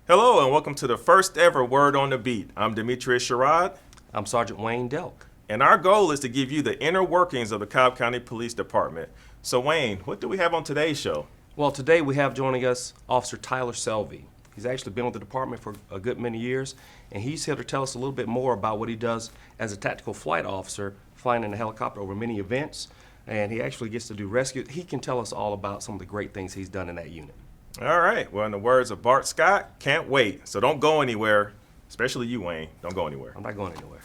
Hello and welcome to the first ever Word on the Beat. I'm Demetrius Sherrod. I'm Sergeant Wayne Delk. And our goal is to give you the inner workings of the Cobb County Police Department. So Wayne, what do we have on today's show? Well, today we have joining us Officer Tyler Selvey. He's actually been with the department for a good many years, and he's here to tell us a little bit more about what he does as a tactical flight officer, flying in a helicopter over many events, and he actually gets to do rescue. He can tell us all about some of the great things he's done in that unit. All right, well, in the words of Bart Scott, can't wait. So don't go anywhere, especially you, Wayne. Don't go anywhere. I'm not going anywhere.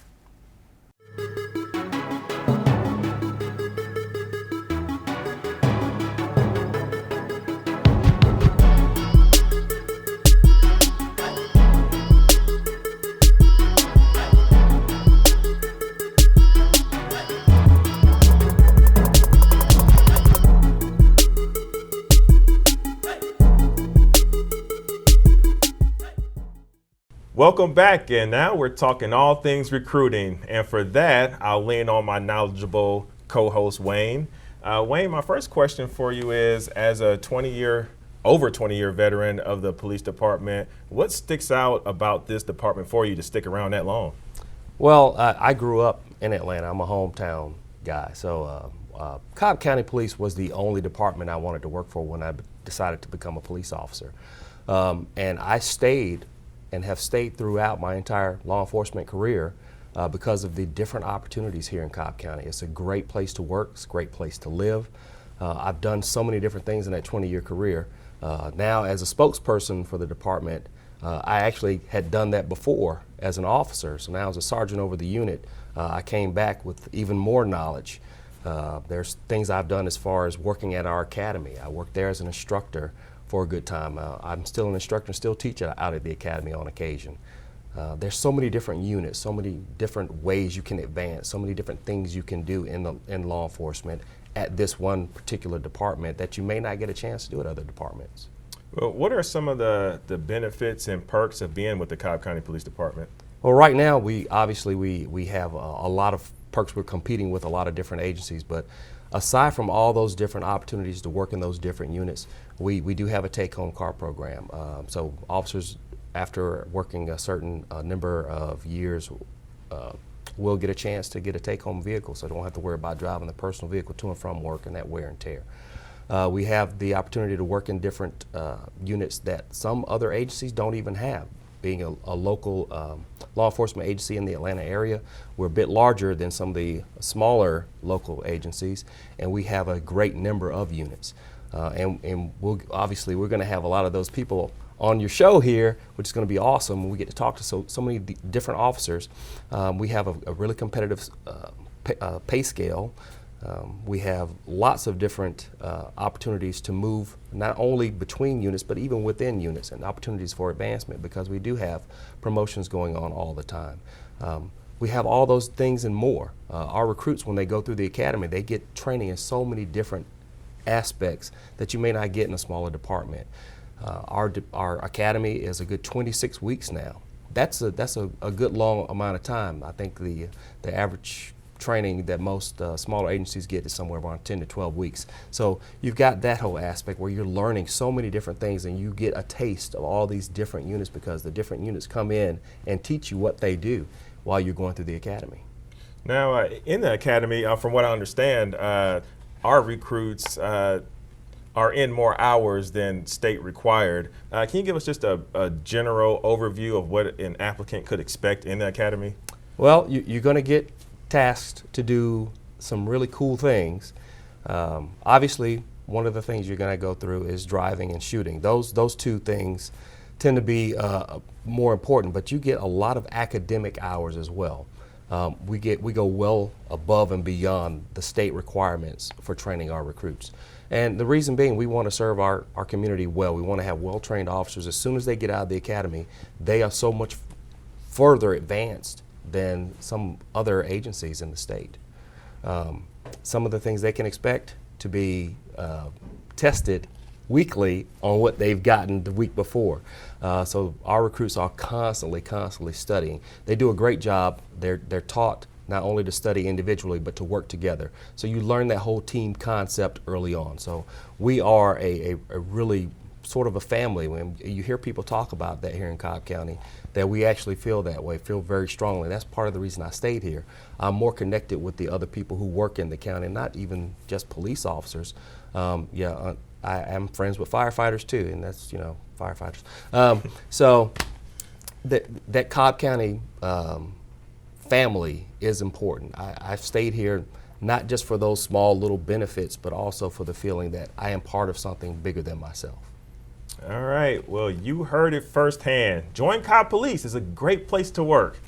Welcome back, and now we're talking all things recruiting. And for that, I'll lean on my knowledgeable co-host, Wayne. Wayne, my first question for you is, as a over 20-year veteran of the police department, what sticks out about this department for you to stick around that long? Well, I grew up in Atlanta. I'm a hometown guy. So Cobb County Police was the only department I wanted to work for when I decided to become a police officer. And I stayed and have stayed throughout my entire law enforcement career because of the different opportunities here in Cobb County. It's a great place to work, it's a great place to live. I've done so many different things in that 20-year career. Now, as a spokesperson for the department, I actually had done that before as an officer. So now as a sergeant over the unit, I came back with even more knowledge. There's things I've done as far as working at our academy. I worked there as an instructor for a good time. I'm still an instructor and still teach out at the academy on occasion. There's so many different units, so many different ways you can advance, so many different things you can do in law enforcement at this one particular department that you may not get a chance to do at other departments. Well, what are some of the benefits and perks of being with the Cobb County Police Department? Well, right now we have a lot of perks. We're competing with a lot of different agencies, but aside from all those different opportunities to work in those different units, we do have a take-home car program. So officers, after working a certain number of years, will get a chance to get a take-home vehicle, so they don't have to worry about driving the personal vehicle to and from work and that wear and tear. We have the opportunity to work in different units that some other agencies don't even have. Being a local law enforcement agency in the Atlanta area, we're a bit larger than some of the smaller local agencies, and we have a great number of units. And we're going to have a lot of those people on your show here, which is going to be awesome. We get to talk to so many different officers. We have a really competitive pay scale. We have lots of different opportunities to move not only between units but even within units, and opportunities for advancement because we do have promotions going on all the time. We have all those things and more. Our recruits, when they go through the academy, they get training in so many different aspects that you may not get in a smaller department. Our academy is a good 26 weeks now. That's a good long amount of time. I think the average training that most smaller agencies get is somewhere around 10 to 12 weeks. So you've got that whole aspect where you're learning so many different things and you get a taste of all these different units because the different units come in and teach you what they do while you're going through the academy. Now, in the academy, from what I understand, our recruits are in more hours than state required. Can you give us just a general overview of what an applicant could expect in the academy? Well, you're going to get tasked to do some really cool things. Obviously, one of the things you're going to go through is driving and shooting. Those two things tend to be more important, but you get a lot of academic hours as well. We go well above and beyond the state requirements for training our recruits. And the reason being, we want to serve our community well. We want to have well-trained officers. As soon as they get out of the academy, they are so much further advanced than some other agencies in the state. Some of the things they can expect to be tested weekly on what they've gotten the week before. So our recruits are constantly studying. They do a great job. They're taught not only to study individually, but to work together. So you learn that whole team concept early on. So we are a really sort of a family. When you hear people talk about that here in Cobb County, that we actually feel that way, feel very strongly. That's part of the reason I stayed here. I'm more connected with the other people who work in the county, not even just police officers. I am friends with firefighters too, and that's, firefighters. So that Cobb County family is important. I've stayed here not just for those small little benefits, but also for the feeling that I am part of something bigger than myself. All right, well, you heard it firsthand. Join Cobb Police. It's a great place to work.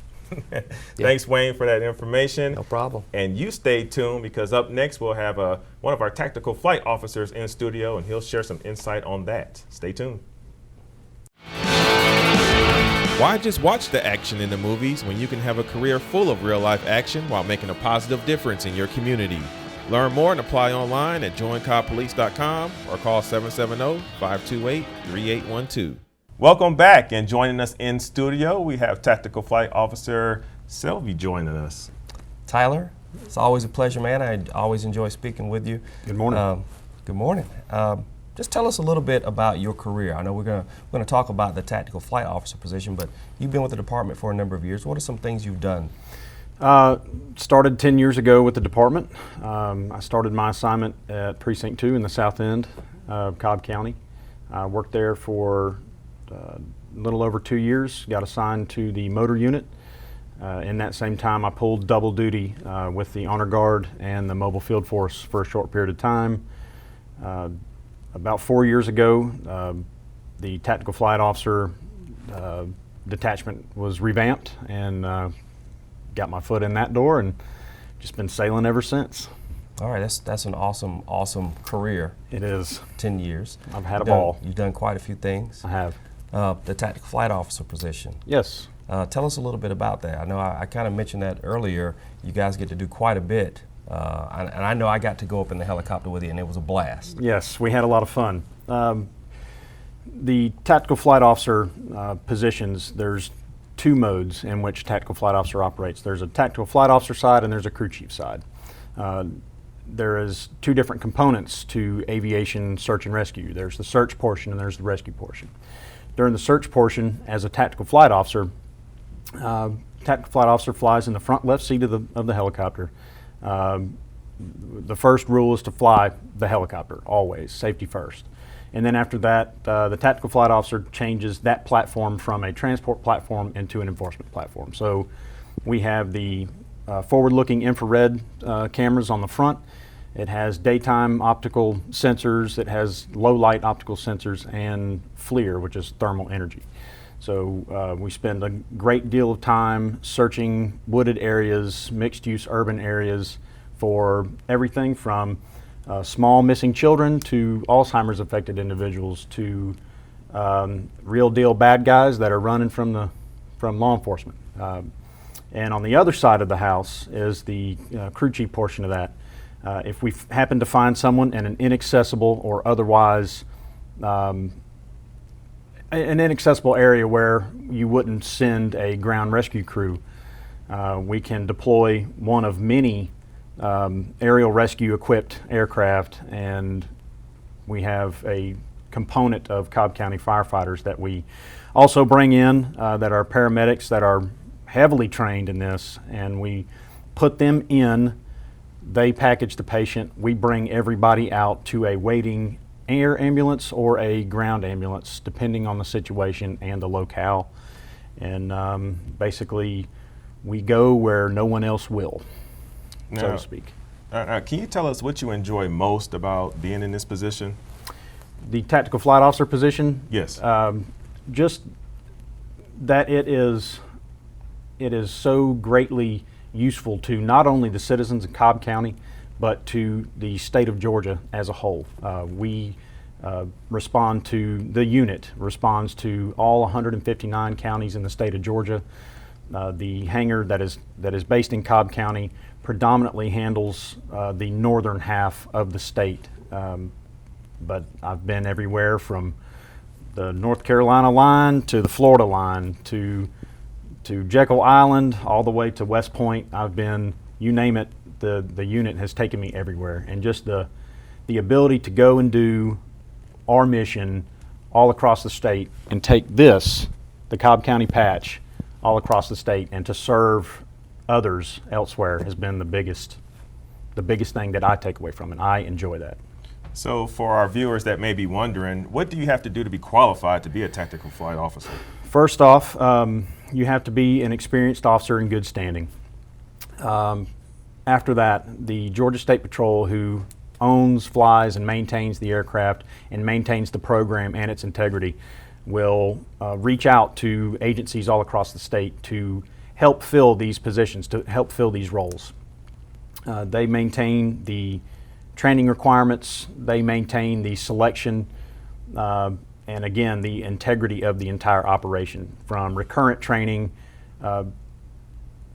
Thanks, Wayne, for that information. No problem. And you stay tuned, because up next we'll have one of our tactical flight officers in studio, and he'll share some insight on that. Stay tuned. Why just watch the action in the movies when you can have a career full of real-life action while making a positive difference in your community? Learn more and apply online at joincobbpolice.com or call 770-528-3812. Welcome back, and joining us in studio, we have Tactical Flight Officer Selvey joining us. Tyler, it's always a pleasure, man. I always enjoy speaking with you. Good morning. Good morning. Just tell us a little bit about your career. I know we're gonna talk about the Tactical Flight Officer position, but you've been with the department for a number of years. What are some things you've done? Started 10 years ago with the department. I started my assignment at Precinct 2 in the south end of Cobb County. I worked there for a little over 2 years, got assigned to the motor unit. In that same time, I pulled double duty with the Honor Guard and the Mobile Field Force for a short period of time. About 4 years ago, the Tactical Flight Officer detachment was revamped, and got my foot in that door and just been sailing ever since. All right, that's an awesome career. It is. 10 years. I've had a ball. You've done quite a few things. I have. The Tactical Flight Officer position. Yes. Tell us a little bit about that. I know I kind of mentioned that earlier. You guys get to do quite a bit. And I know I got to go up in the helicopter with you, and it was a blast. Yes, we had a lot of fun. The Tactical Flight Officer positions, there's two modes in which Tactical Flight Officer operates. There's a Tactical Flight Officer side and there's a Crew Chief side. There is two different components to aviation search and rescue. There's the search portion and there's the rescue portion. During the search portion, as a Tactical Flight Officer, Tactical Flight Officer flies in the front left seat of the helicopter. The first rule is to fly the helicopter, always, safety first. And then after that, the Tactical Flight Officer changes that platform from a transport platform into an enforcement platform. So we have the forward-looking infrared cameras on the front. It has daytime optical sensors, it has low-light optical sensors, and FLIR, which is thermal energy. So we spend a great deal of time searching wooded areas, mixed-use urban areas for everything from small missing children to Alzheimer's affected individuals to real deal bad guys that are running from law enforcement. And on the other side of the house is the crew chief portion of that. If we happen to find someone in an inaccessible or otherwise an inaccessible area where you wouldn't send a ground rescue crew, we can deploy one of many aerial rescue equipped aircraft, and we have a component of Cobb County firefighters that we also bring in that are paramedics that are heavily trained in this, and we put them in, they package the patient, we bring everybody out to a waiting air ambulance or a ground ambulance depending on the situation and the locale, and basically we go where no one else will, so to speak. Can you tell us what you enjoy most about being in this position? The Tactical Flight Officer position? Yes. Just that it is so greatly useful to not only the citizens of Cobb County, but to the state of Georgia as a whole. We respond to, the unit responds to all 159 counties in the state of Georgia. The hangar that is based in Cobb County predominantly handles the northern half of the state. But I've been everywhere from the North Carolina line to the Florida line to Jekyll Island all the way to West Point. I've been, you name it, the unit has taken me everywhere. And just the ability to go and do our mission all across the state and take this, the Cobb County patch, all across the state and to serve others elsewhere has been the biggest thing that I take away from it. I enjoy that. So for our viewers that may be wondering, what do you have to do to be qualified to be a tactical flight officer? First off, you have to be an experienced officer in good standing. After that, the Georgia State Patrol, who owns, flies, and maintains the aircraft and maintains the program and its integrity, will reach out to agencies all across the state to help fill these positions, to help fill these roles. They maintain the training requirements, they maintain the selection, and again, the integrity of the entire operation, from recurrent training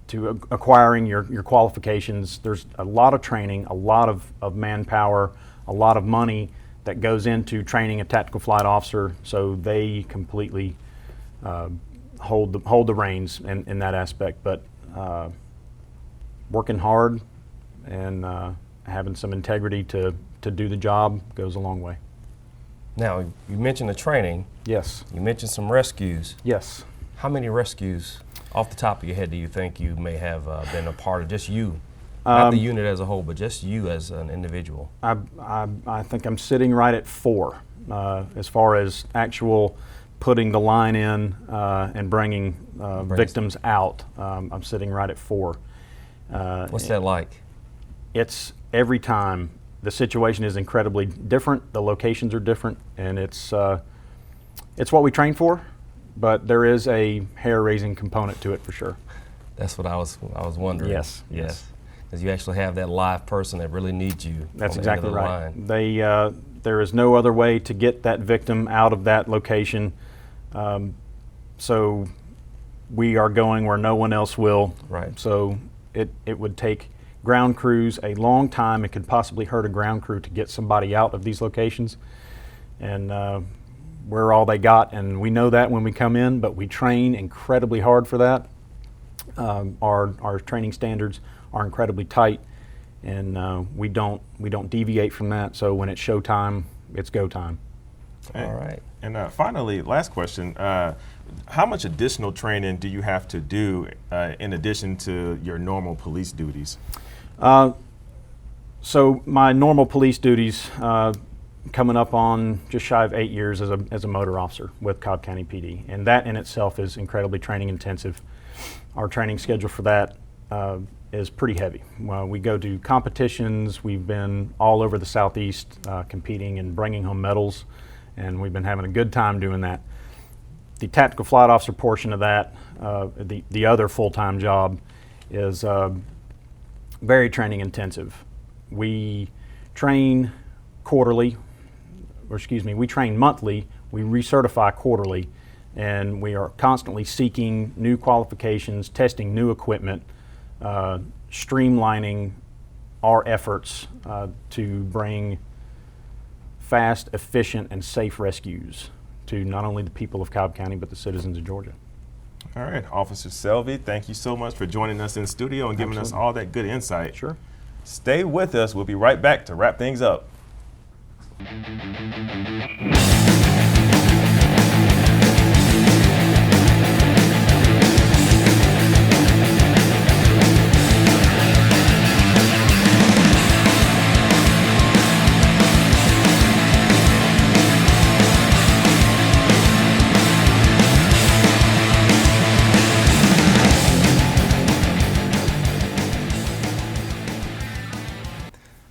to acquiring your qualifications. There's a lot of training, a lot of manpower, a lot of money that goes into training a tactical flight officer, so they completely hold the reins in that aspect. But working hard and having some integrity to do the job goes a long way. Now, you mentioned the training. Yes. You mentioned some rescues. Yes. How many rescues, off the top of your head, do you think you may have been a part of? Just you, not the unit as a whole, but just you as an individual. I think I'm sitting right at 4 as far as actual putting the line in and bringing victims out. I'm sitting right at 4. What's that like? It's every time. The situation is incredibly different. The locations are different, and it's what we train for. But there is a hair-raising component to it for sure. That's what I was wondering. Yes. Because you actually have that live person that really needs you. That's on the end of exactly the right. line. There is no other way to get that victim out of that location. So we are going where no one else will. Right. So it would take ground crews a long time. It could possibly hurt a ground crew to get somebody out of these locations. And we're all they got, and we know that when we come in, but we train incredibly hard for that. Our training standards are incredibly tight, and we don't deviate from that. So when it's show time, it's go time. All right. And finally, last question: how much additional training do you have to do in addition to your normal police duties? So my normal police duties, coming up on just shy of 8 years as a motor officer with Cobb County PD, and that in itself is incredibly training intensive. Our training schedule for that is pretty heavy. We go to competitions. We've been all over the Southeast competing and bringing home medals, and we've been having a good time doing that. The tactical flight officer portion of that, the other full-time job, is very training intensive. We train quarterly, we train monthly, we recertify quarterly, and we are constantly seeking new qualifications, testing new equipment, streamlining our efforts to bring fast, efficient, and safe rescues to not only the people of Cobb County, but the citizens of Georgia. All right, Officer Selvey, thank you so much for joining us in studio and giving us all that good insight. Sure. Stay with us. We'll be right back to wrap things up.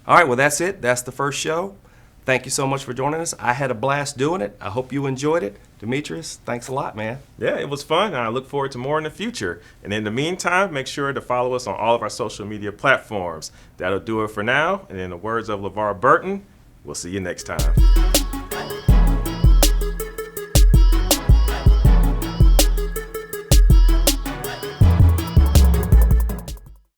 All right, well, that's it. That's the first show. Thank you so much for joining us. I had a blast doing it. I hope you enjoyed it. Demetrius, thanks a lot, man. Yeah, it was fun. I look forward to more in the future. And in the meantime, make sure to follow us on all of our social media platforms. That'll do it for now. And in the words of LeVar Burton, we'll see you next time.